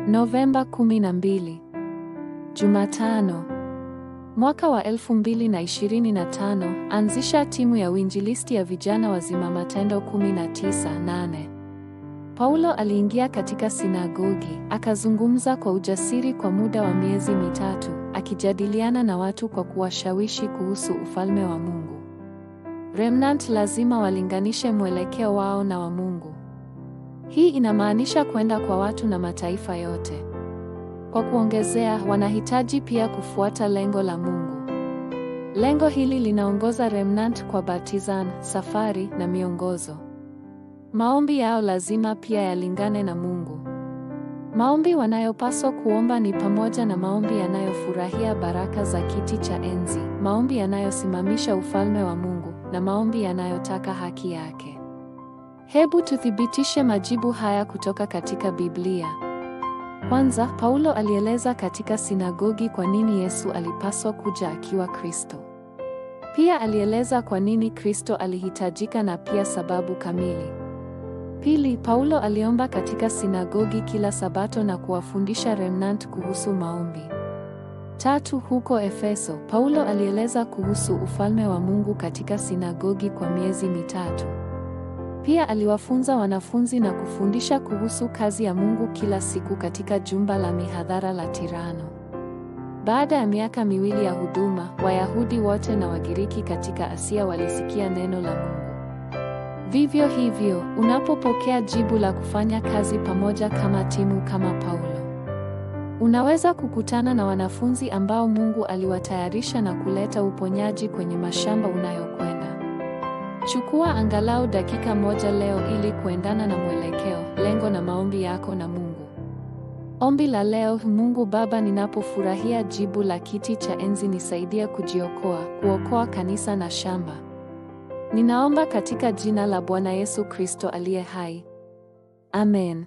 Novemba 12. Jumatano. Mwaka wa 2025, anzisha timu ya uinjilisti ya vijana wazima. Matendo 19:8. Paulo aliingia katika sinagogi, akazungumza kwa ujasiri kwa muda wa miezi mitatu, akijadiliana na watu kwa kuwashawishi kuhusu ufalme wa Mungu. Remnant lazima walinganishe mwelekeo wao na wa Mungu. Hii inamaanisha kwenda kwa watu na mataifa yote. Kwa kuongezea, wanahitaji pia kufuata lengo la Mungu. Lengo hili linaongoza remnant kwa batizan, safari na miongozo. Maombi yao lazima pia yalingane na Mungu. Maombi wanayopaswa kuomba ni pamoja na maombi yanayofurahia baraka za kiti cha enzi, maombi yanayosimamisha ufalme wa Mungu, na maombi yanayotaka haki yake. Hebu tuthibitishe majibu haya kutoka katika Biblia. Kwanza, Paulo alieleza katika sinagogi kwa nini Yesu alipaswa kuja akiwa Kristo. Pia alieleza kwa nini Kristo alihitajika na pia sababu kamili. Pili, Paulo aliomba katika sinagogi kila Sabato na kuwafundisha remnant kuhusu maombi. Tatu, huko Efeso, Paulo alieleza kuhusu ufalme wa Mungu katika sinagogi kwa miezi mitatu. Pia aliwafunza wanafunzi na kufundisha kuhusu kazi ya Mungu kila siku katika jumba la mihadhara la Tirano. Baada ya miaka miwili ya huduma, Wayahudi wote na Wagiriki katika Asia walisikia neno la Mungu. Vivyo hivyo, unapopokea jibu la kufanya kazi pamoja kama timu kama Paulo, unaweza kukutana na wanafunzi ambao Mungu aliwatayarisha na kuleta uponyaji kwenye mashamba unayokwenda. Chukua angalau dakika moja leo ili kuendana na mwelekeo, lengo na maombi yako na Mungu. Ombi la leo: Mungu Baba, ninapofurahia jibu la kiti cha enzi, nisaidie kujiokoa, kuokoa kanisa na shamba. Ninaomba katika jina la Bwana Yesu Kristo aliye hai. Amen.